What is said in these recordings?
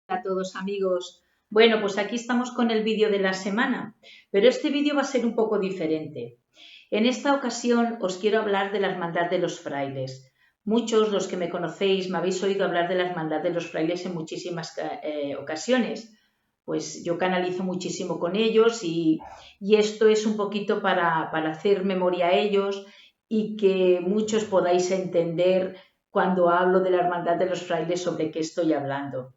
Hola a todos amigos. Bueno, pues aquí estamos con el vídeo de la semana, pero este vídeo va a ser un poco diferente. En esta ocasión os quiero hablar de la Hermandad de los Frailes. Muchos, los que me conocéis, me habéis oído hablar de la Hermandad de los Frailes en muchísimas ocasiones. Pues yo canalizo muchísimo con ellos y esto es un poquito para hacer memoria a ellos y que muchos podáis entender cuando hablo de la Hermandad de los Frailes sobre qué estoy hablando.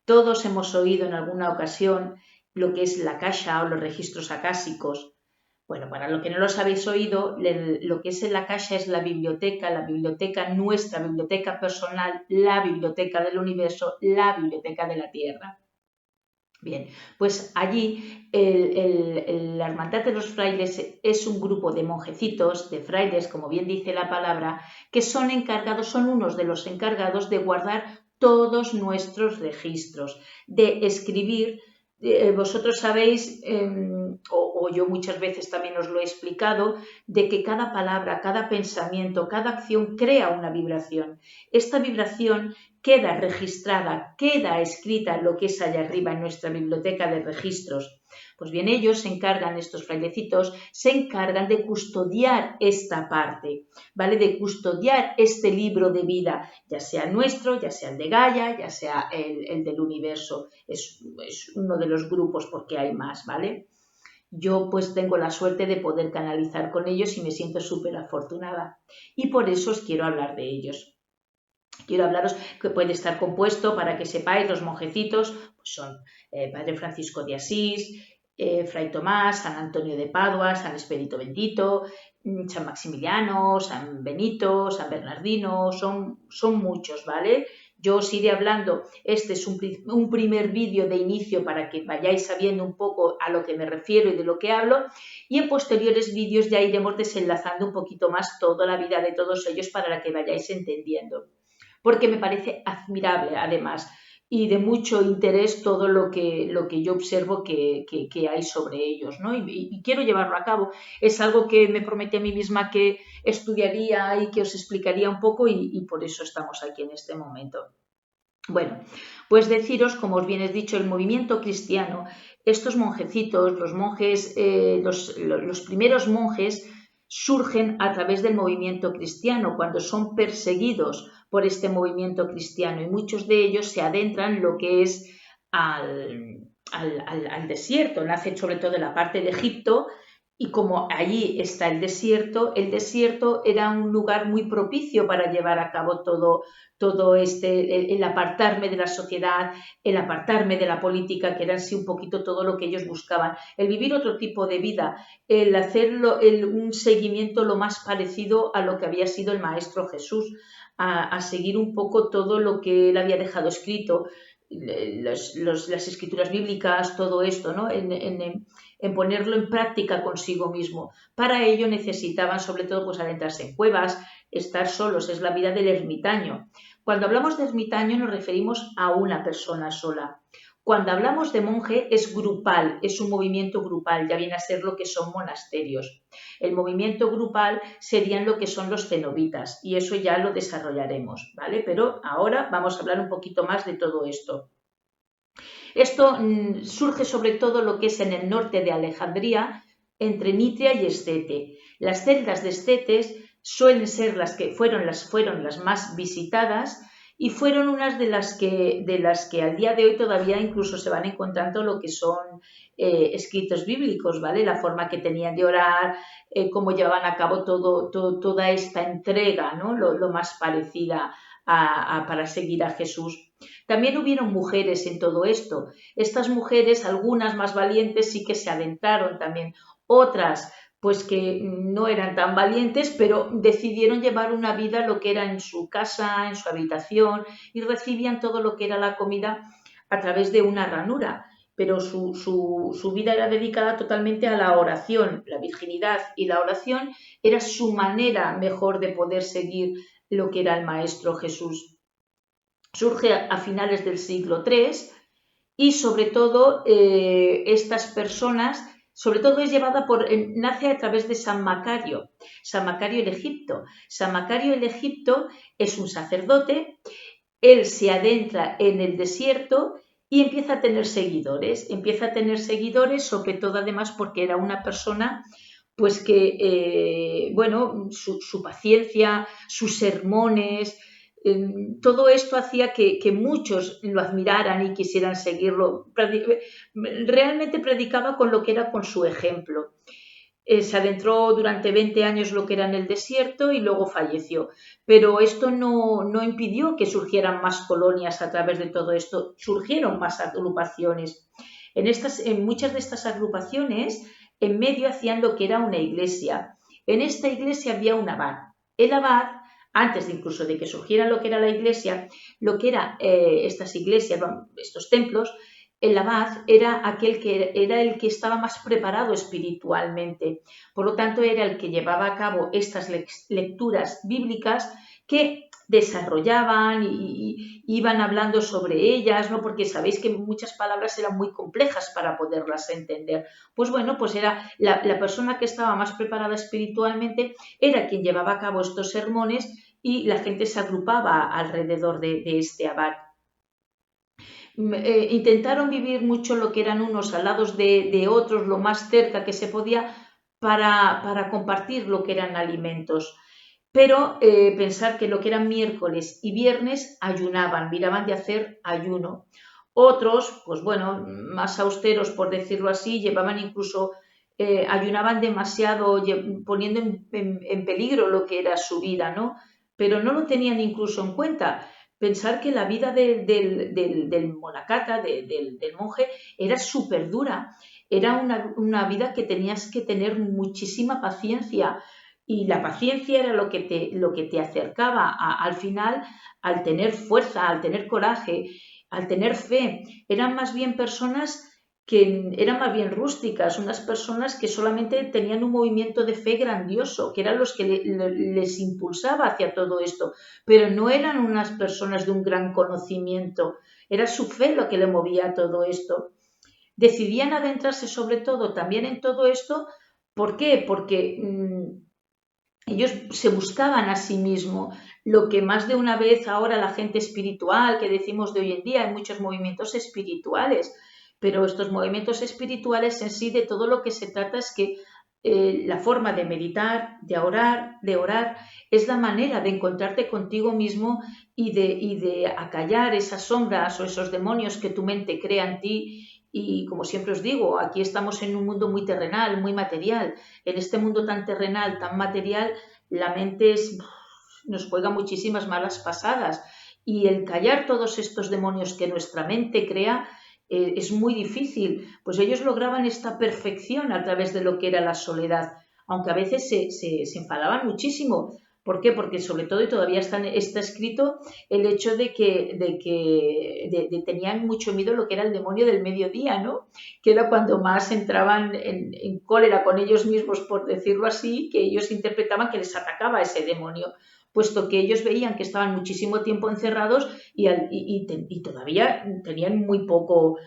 Todos hemos oído en alguna ocasión lo que es la Akasha o los registros acásicos. Bueno, para lo que no los habéis oído, lo que es la Akasha es la biblioteca, nuestra biblioteca personal, la biblioteca del universo, la biblioteca de la Tierra. Bien, pues allí la Hermandad de los Frailes es un grupo de monjecitos, de frailes, como bien dice la palabra, que son encargados, son unos de los encargados de guardar todos nuestros registros, de escribir. Vosotros sabéis, o yo muchas veces también os lo he explicado, de que cada palabra, cada pensamiento, cada acción crea una vibración. Esta vibración queda registrada, queda escrita lo que es allá arriba en nuestra biblioteca de registros. Pues bien, ellos se encargan, estos frailecitos, se encargan de custodiar esta parte, ¿vale? De custodiar este libro de vida, ya sea el nuestro, ya sea el de Gaia, ya sea el del universo. Es uno de los grupos porque hay más, ¿vale? Yo pues tengo la suerte de poder canalizar con ellos y me siento súper afortunada. Y por eso os quiero hablar de ellos. Quiero hablaros que puede estar compuesto, para que sepáis, los monjecitos pues son Padre Francisco de Asís, Fray Tomás, San Antonio de Padua, San Expedito Bendito, San Maximiliano, San Benito, San Bernardino, son muchos, ¿vale? Yo os iré hablando, este es un primer vídeo de inicio para que vayáis sabiendo un poco a lo que me refiero y de lo que hablo, y en posteriores vídeos ya iremos desenlazando un poquito más toda la vida de todos ellos para que vayáis entendiendo, porque me parece admirable además y de mucho interés todo lo que yo observo que hay sobre ellos, ¿no? Y quiero llevarlo a cabo. Es algo que me prometí a mí misma que estudiaría y que os explicaría un poco y por eso estamos aquí en este momento. Bueno, pues deciros, como os bien he dicho, el movimiento cristiano, estos monjecitos, los monjes, los primeros monjes surgen a través del movimiento cristiano, cuando son perseguidos por este movimiento cristiano, y muchos de ellos se adentran lo que es al desierto. Nace sobre todo en la parte de Egipto, y como allí está el desierto era un lugar muy propicio para llevar a cabo todo el apartarme de la sociedad, el apartarme de la política, que era así un poquito todo lo que ellos buscaban, el vivir otro tipo de vida, el hacerlo, un seguimiento lo más parecido a lo que había sido el Maestro Jesús, a seguir un poco todo lo que él había dejado escrito, las escrituras bíblicas, todo esto, ¿no? En ponerlo en práctica consigo mismo. Para ello necesitaban sobre todo pues adentrarse en cuevas, estar solos, es la vida del ermitaño. Cuando hablamos de ermitaño nos referimos a una persona sola. Cuando hablamos de monje es grupal, es un movimiento grupal, ya viene a ser lo que son monasterios. El movimiento grupal serían lo que son los cenobitas y eso ya lo desarrollaremos, ¿vale? Pero ahora vamos a hablar un poquito más de todo esto. Esto surge sobre todo lo que es en el norte de Alejandría, entre Nitria y Estete. Las celdas de Estetes suelen ser fueron las más visitadas y fueron unas de las que al día de hoy todavía incluso se van encontrando lo que son escritos bíblicos, ¿vale? La forma que tenían de orar, cómo llevaban a cabo toda esta entrega, ¿no? Lo más parecida para seguir a Jesús. También hubieron mujeres en todo esto. Estas mujeres, algunas más valientes, sí que se adentraron también. Otras, pues que no eran tan valientes, pero decidieron llevar una vida lo que era en su casa, en su habitación, y recibían todo lo que era la comida a través de una ranura. Pero su vida era dedicada totalmente a la oración. La virginidad y la oración era su manera mejor de poder seguir lo que era el Maestro Jesús. Surge a finales del siglo III y sobre todo estas personas, sobre todo es llevada nace a través de San Macario el Egipto. San Macario el Egipto es un sacerdote, él se adentra en el desierto y empieza a tener seguidores, sobre todo además porque era una persona pues que, bueno, su paciencia, sus sermones, todo esto hacía que muchos lo admiraran y quisieran seguirlo. Realmente predicaba con lo que era con su ejemplo. Se adentró durante 20 años lo que era en el desierto y luego falleció. Pero esto no impidió que surgieran más colonias a través de todo esto, surgieron más agrupaciones. En muchas de estas agrupaciones, en medio hacían lo que era una iglesia. En esta iglesia había un abad. El abad, antes de incluso de que surgiera lo que era la iglesia, lo que era estas iglesias, estos templos, el abad era aquel que era el que estaba más preparado espiritualmente. Por lo tanto, era el que llevaba a cabo estas lecturas bíblicas que desarrollaban y iban hablando sobre ellas, ¿no? Porque sabéis que muchas palabras eran muy complejas para poderlas entender. Pues bueno, pues era la persona que estaba más preparada espiritualmente, era quien llevaba a cabo estos sermones y la gente se agrupaba alrededor de este abad. Intentaron vivir mucho lo que eran unos al lado de otros, lo más cerca que se podía, para compartir lo que eran alimentos. Pero pensar que lo que eran miércoles y viernes ayunaban, miraban de hacer ayuno. Otros, pues bueno, más austeros por decirlo así, llevaban incluso, ayunaban demasiado, poniendo en peligro lo que era su vida, ¿no? Pero no lo tenían incluso en cuenta. Pensar que la vida del monacata, del monje, era súper dura. Era una vida que tenías que tener muchísima paciencia. Y la paciencia era lo que te acercaba al final, al tener fuerza, al tener coraje, al tener fe. Eran más bien personas que eran más bien rústicas, unas personas que solamente tenían un movimiento de fe grandioso, que eran los que les impulsaba hacia todo esto, pero no eran unas personas de un gran conocimiento, era su fe lo que le movía a todo esto. Decidían adentrarse sobre todo también en todo esto. ¿Por qué? Porque ellos se buscaban a sí mismos, lo que más de una vez ahora la gente espiritual que decimos de hoy en día, hay muchos movimientos espirituales, pero estos movimientos espirituales en sí, de todo lo que se trata es que la forma de meditar, de orar, es la manera de encontrarte contigo mismo y de acallar esas sombras o esos demonios que tu mente crea en ti. Y como siempre os digo, aquí estamos en un mundo muy terrenal, muy material. En este mundo tan terrenal, tan material, la mente nos juega muchísimas malas pasadas. Y el callar todos estos demonios que nuestra mente crea es muy difícil. Pues ellos lograban esta perfección a través de lo que era la soledad, aunque a veces se enfadaban muchísimo. ¿Por qué? Porque sobre todo, y todavía está escrito, el hecho de que tenían mucho miedo a lo que era el demonio del mediodía, ¿no? Que era cuando más entraban en cólera con ellos mismos, por decirlo así, que ellos interpretaban que les atacaba ese demonio, puesto que ellos veían que estaban muchísimo tiempo encerrados y todavía tenían muy poco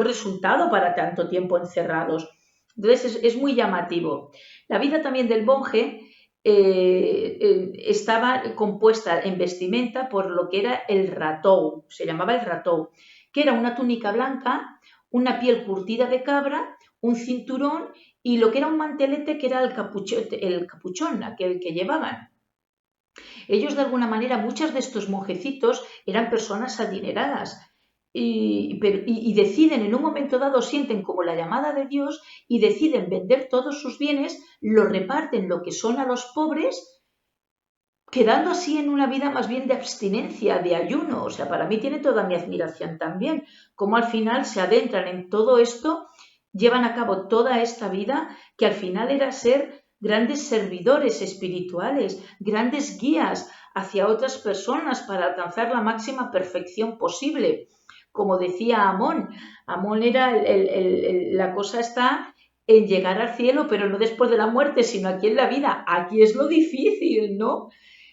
resultado para tanto tiempo encerrados. Entonces es muy llamativo. La vida también del monje estaba compuesta en vestimenta por lo que era el ratou, se llamaba el ratou, que era una túnica blanca, una piel curtida de cabra, un cinturón y lo que era un mantelete que era el capuchón, aquel que llevaban. Ellos, de alguna manera, muchos de estos monjecitos eran personas adineradas y deciden, en un momento dado, sienten como la llamada de Dios y deciden vender todos sus bienes, lo reparten lo que son a los pobres, quedando así en una vida más bien de abstinencia, de ayuno. O sea, para mí tiene toda mi admiración también, como al final se adentran en todo esto, llevan a cabo toda esta vida que al final era ser grandes servidores espirituales, grandes guías hacia otras personas para alcanzar la máxima perfección posible. Como decía Amón, Amón era la cosa está en llegar al cielo, pero no después de la muerte, sino aquí en la vida. Aquí es lo difícil, ¿no?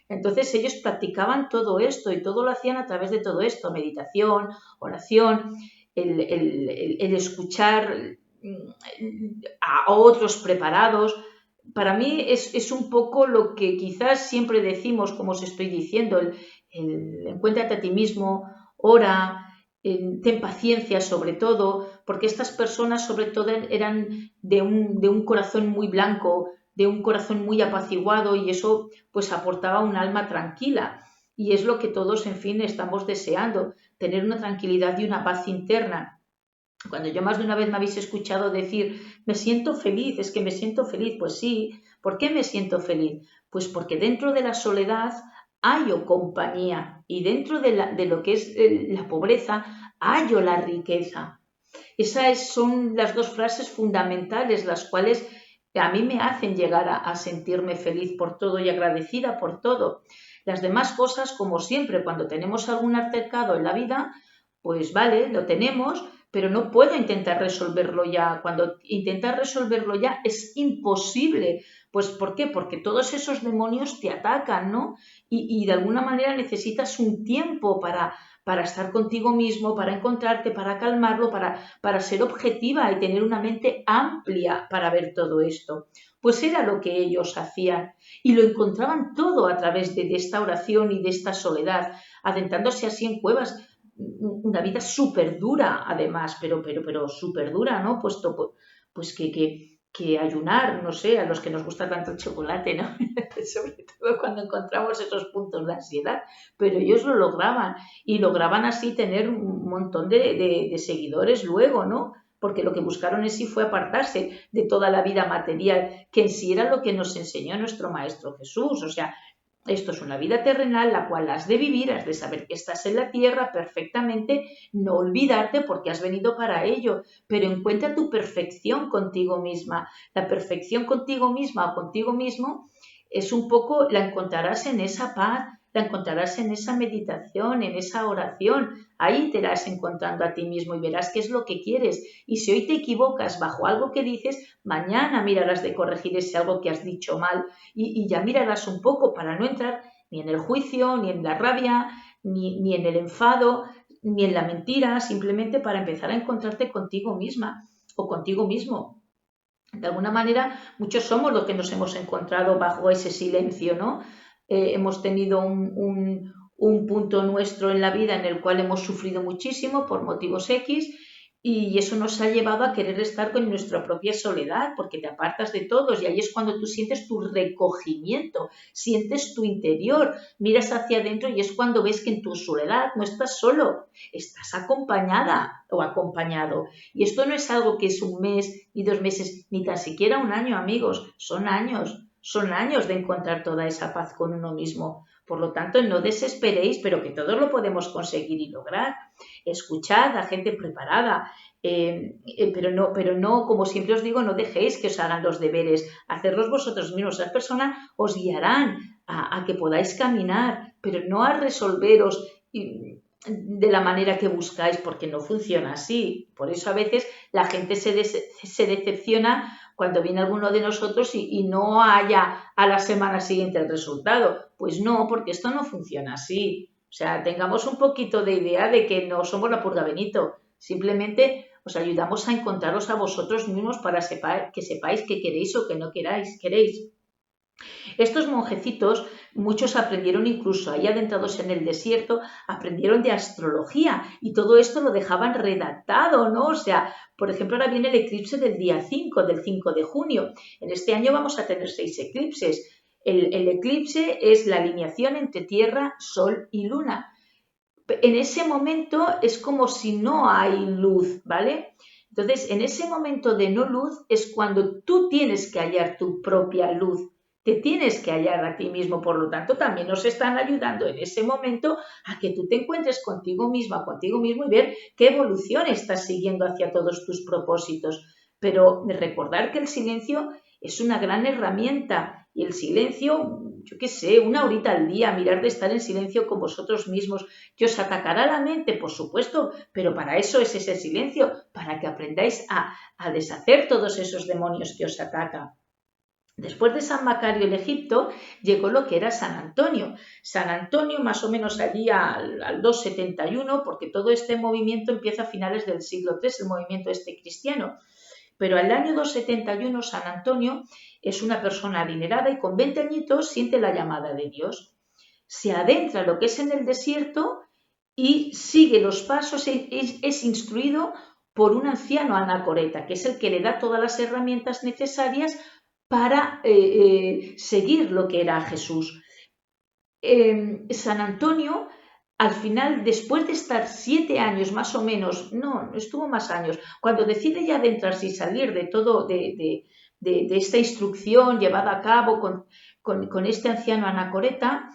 Entonces ellos practicaban todo esto y todo lo hacían a través de todo esto, meditación, oración, el escuchar a otros preparados. Para mí es un poco lo que quizás siempre decimos, como os estoy diciendo, encuéntrate a ti mismo, ora, ten paciencia sobre todo, porque estas personas sobre todo eran de un corazón muy blanco, de un corazón muy apaciguado y eso pues aportaba un alma tranquila. Y es lo que todos, en fin, estamos deseando, tener una tranquilidad y una paz interna. Cuando yo más de una vez me habéis escuchado decir, me siento feliz, es que me siento feliz, pues sí, ¿por qué me siento feliz? Pues porque dentro de la soledad hallo compañía y dentro de lo que es la pobreza hallo la riqueza. Esas son las dos frases fundamentales, las cuales a mí me hacen llegar a sentirme feliz por todo y agradecida por todo. Las demás cosas, como siempre, cuando tenemos algún altercado en la vida, pues vale, lo tenemos, pero no puedo intentar resolverlo ya. Cuando intentas resolverlo ya es imposible. Pues ¿por qué? Porque todos esos demonios te atacan, ¿no? Y de alguna manera necesitas un tiempo para estar contigo mismo, para encontrarte, para calmarlo, para ser objetiva y tener una mente amplia para ver todo esto. Pues era lo que ellos hacían y lo encontraban todo a través de esta oración y de esta soledad, adentrándose así en cuevas, una vida súper dura además, pero súper dura, ¿no? Puesto pues que ayunar, no sé, a los que nos gusta tanto el chocolate, ¿no? Sobre todo cuando encontramos esos puntos de ansiedad, pero ellos lo lograban y lograban así tener un montón de seguidores luego, ¿no? Porque lo que buscaron en sí fue apartarse de toda la vida material, que en sí era lo que nos enseñó nuestro Maestro Jesús. O sea, esto es una vida terrenal, la cual has de vivir, has de saber que estás en la tierra perfectamente, no olvidarte porque has venido para ello, pero encuentra tu perfección contigo misma. La perfección contigo misma o contigo mismo es un poco, la encontrarás en esa paz, la encontrarás en esa meditación, en esa oración. Ahí te irás encontrando a ti mismo y verás qué es lo que quieres. Y si hoy te equivocas bajo algo que dices, mañana mirarás de corregir ese algo que has dicho mal y ya mirarás un poco para no entrar ni en el juicio, ni en la rabia, ni en el enfado, ni en la mentira, simplemente para empezar a encontrarte contigo misma o contigo mismo. De alguna manera, muchos somos los que nos hemos encontrado bajo ese silencio, ¿no? Hemos tenido un punto nuestro en la vida en el cual hemos sufrido muchísimo por motivos X y eso nos ha llevado a querer estar con nuestra propia soledad porque te apartas de todos y ahí es cuando tú sientes tu recogimiento, sientes tu interior, miras hacia adentro y es cuando ves que en tu soledad no estás solo, estás acompañada o acompañado. Y esto no es algo que es un mes, ni 2 meses, ni tan siquiera un año, amigos. Son años de encontrar toda esa paz con uno mismo. Por lo tanto, no desesperéis, pero que todos lo podemos conseguir y lograr. Escuchad a gente preparada, pero no, como siempre os digo, no dejéis que os hagan los deberes. Hacerlos vosotros mismos. Esas personas os guiarán a que podáis caminar, pero no a resolveros de la manera que buscáis, porque no funciona así. Por eso a veces la gente se decepciona cuando viene alguno de nosotros y no haya a la semana siguiente el resultado. Pues no, porque esto no funciona así. O sea, tengamos un poquito de idea de que no somos la purga Benito. Simplemente os ayudamos a encontraros a vosotros mismos para que sepáis que queréis o que no queréis. Estos monjecitos, muchos aprendieron incluso ahí adentrados en el desierto, aprendieron de astrología y todo esto lo dejaban redactado, ¿no? O sea, por ejemplo, ahora viene el eclipse del día 5, del 5 de junio. En este año vamos a tener 6 eclipses. El eclipse es la alineación entre Tierra, Sol y Luna. En ese momento es como si no hay luz, ¿vale? Entonces, en ese momento de no luz es cuando tú tienes que hallar tu propia luz, te tienes que hallar a ti mismo, por lo tanto, también nos están ayudando en ese momento a que tú te encuentres contigo misma, contigo mismo y ver qué evolución estás siguiendo hacia todos tus propósitos. Pero recordar que el silencio es una gran herramienta y el silencio, yo qué sé, 1 horita al día, mirar de estar en silencio con vosotros mismos, que os atacará la mente, por supuesto, pero para eso es ese silencio, para que aprendáis a deshacer todos esos demonios que os atacan. Después de San Macario el Egipto, llegó lo que era San Antonio. San Antonio más o menos allí al 271, porque todo este movimiento empieza a finales del siglo III, el movimiento este cristiano. Pero al año 271 San Antonio es una persona adinerada y con 20 añitos siente la llamada de Dios. Se adentra lo que es en el desierto y sigue los pasos, es instruido por un anciano anacoreta, que es el que le da todas las herramientas necesarias para seguir lo que era Jesús. San Antonio, al final, después de estar 7 años más o menos, no, estuvo más años, cuando decide ya adentrarse y salir de todo, de esta instrucción llevada a cabo con este anciano anacoreta,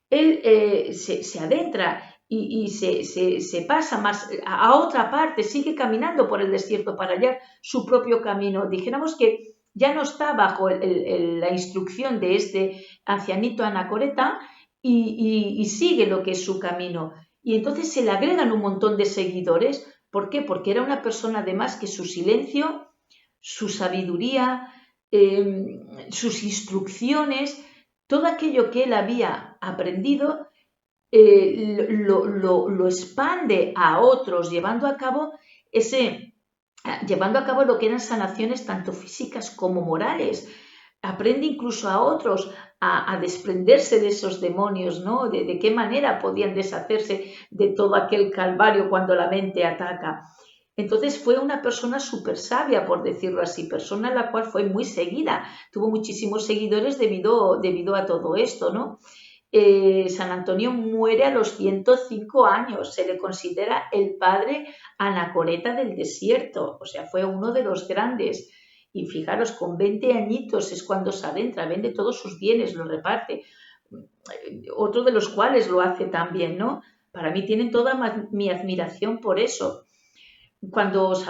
él se adentra y se pasa más a otra parte, sigue caminando por el desierto para hallar su propio camino. Dijéramos que ya no está bajo la instrucción de este ancianito anacoreta y sigue lo que es su camino. Y entonces se le agregan un montón de seguidores. ¿Por qué? Porque era una persona además que su silencio, su sabiduría, sus instrucciones, todo aquello que él había aprendido, lo expande a otros, llevando a cabo lo que eran sanaciones tanto físicas como morales. Aprende incluso a otros a desprenderse de esos demonios, ¿no? De qué manera podían deshacerse de todo aquel calvario cuando la mente ataca. Entonces fue una persona súper sabia, por decirlo así, persona la cual fue muy seguida, tuvo muchísimos seguidores debido a todo esto, ¿no? San Antonio muere a los 105 años, se le considera el padre anacoreta del desierto, o sea, fue uno de los grandes. Y fijaros, con 20 añitos es cuando se adentra, vende todos sus bienes, los reparte, otro de los cuales lo hace también, ¿no? Para mí tienen toda mi admiración por eso. Cuando os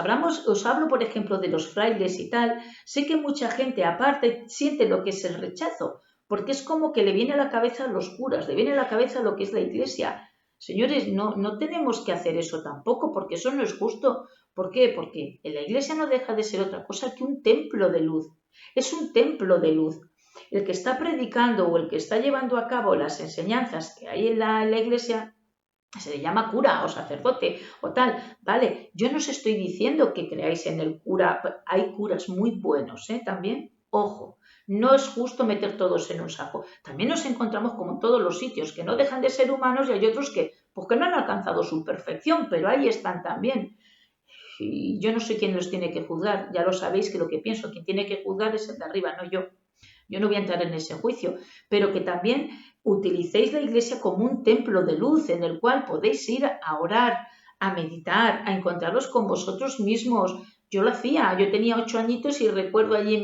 hablo, por ejemplo, de los frailes y tal, sé que mucha gente aparte siente lo que es el rechazo, porque es como que le viene a la cabeza a los curas, le viene a la cabeza lo que es la iglesia. Señores, no tenemos que hacer eso tampoco, porque eso no es justo. ¿Por qué? Porque la iglesia no deja de ser otra cosa que un templo de luz. Es un templo de luz. El que está predicando o el que está llevando a cabo las enseñanzas que hay en la iglesia se le llama cura o sacerdote o tal, ¿vale? Yo no os estoy diciendo que creáis en el cura, hay curas muy buenos, también, ojo, no es justo meter todos en un saco. También nos encontramos como en todos los sitios, que no dejan de ser humanos y hay otros que, pues que no han alcanzado su perfección, pero ahí están también. Y yo no sé quién los tiene que juzgar, ya lo sabéis que lo que pienso, quien tiene que juzgar es el de arriba, no yo. Yo no voy a entrar en ese juicio, pero que también utilicéis la iglesia como un templo de luz en el cual podéis ir a orar, a meditar, a encontraros con vosotros mismos. Yo lo hacía, yo tenía 8 añitos y recuerdo allí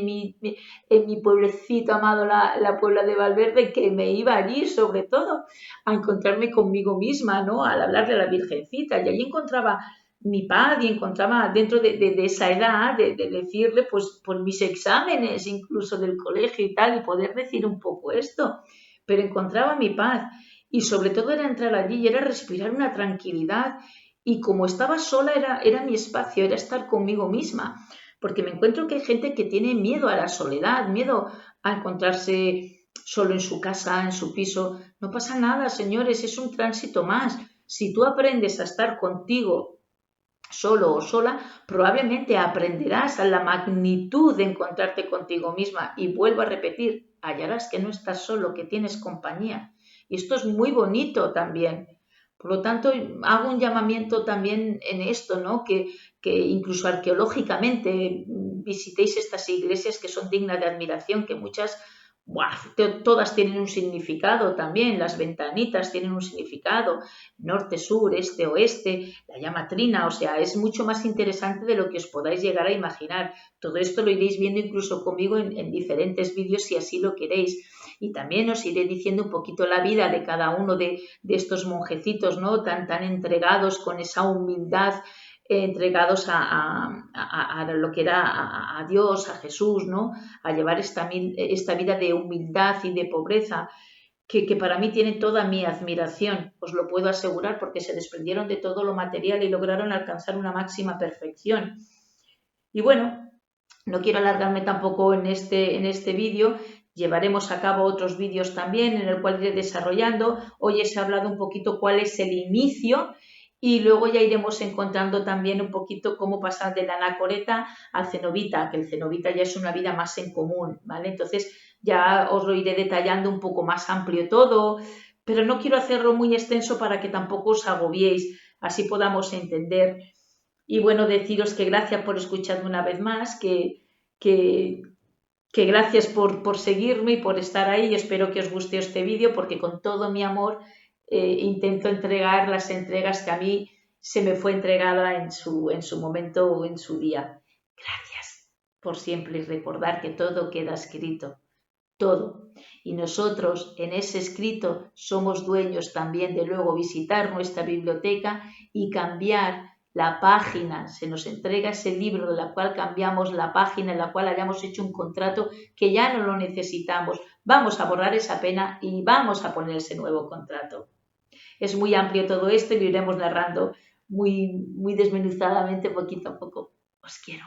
en mi pueblecito amado, la Puebla de Valverde, que me iba allí sobre todo a encontrarme conmigo misma, ¿no? Al hablarle a la Virgencita y allí encontraba mi paz y encontraba dentro de esa edad de decirle pues por mis exámenes incluso del colegio y tal y poder decir un poco esto, pero encontraba mi paz y sobre todo era entrar allí y era respirar una tranquilidad y como estaba sola era mi espacio, era estar conmigo misma, porque me encuentro que hay gente que tiene miedo a la soledad, miedo a encontrarse solo en su casa, en su piso. No pasa nada, señores, es un tránsito más. Si tú aprendes a estar contigo solo o sola, probablemente aprenderás a la magnitud de encontrarte contigo misma y vuelvo a repetir, hallarás que no estás solo, que tienes compañía. Y esto es muy bonito también. Por lo tanto, hago un llamamiento también en esto, ¿no? Que incluso arqueológicamente visitéis estas iglesias que son dignas de admiración, que muchas todas tienen un significado también, las ventanitas tienen un significado, norte, sur, este, oeste, la llama trina, o sea, es mucho más interesante de lo que os podáis llegar a imaginar. Todo esto lo iréis viendo incluso conmigo en diferentes vídeos si así lo queréis. Y también os iré diciendo un poquito la vida de cada uno de estos monjecitos, ¿no? Tan entregados con esa humildad, entregados a lo que era a Dios, a Jesús, ¿no? A llevar esta vida de humildad y de pobreza que para mí tiene toda mi admiración, os lo puedo asegurar, porque se desprendieron de todo lo material y lograron alcanzar una máxima perfección. Y bueno, no quiero alargarme tampoco en este vídeo, llevaremos a cabo otros vídeos también en el cual iré desarrollando. Hoy os he hablado un poquito cuál es el inicio y luego ya iremos encontrando también un poquito cómo pasar de la anacoreta al cenobita, que el cenobita ya es una vida más en común, ¿vale? Entonces ya os lo iré detallando un poco más amplio todo, pero no quiero hacerlo muy extenso para que tampoco os agobiéis, así podamos entender. Y bueno, deciros que gracias por escucharme una vez más, que, que gracias por seguirme y por estar ahí. Y espero que os guste este vídeo porque con todo mi amor intento entregar las entregas que a mí se me fue entregada en su momento o en su día. Gracias por siempre recordar que todo queda escrito, todo. Y nosotros en ese escrito somos dueños también de luego visitar nuestra biblioteca y cambiar la página. Se nos entrega ese libro de la cual cambiamos la página en la cual hayamos hecho un contrato que ya no lo necesitamos. Vamos a borrar esa pena y vamos a poner ese nuevo contrato. Es muy amplio todo esto y lo iremos narrando muy desmenuzadamente poquito a poco. Os quiero.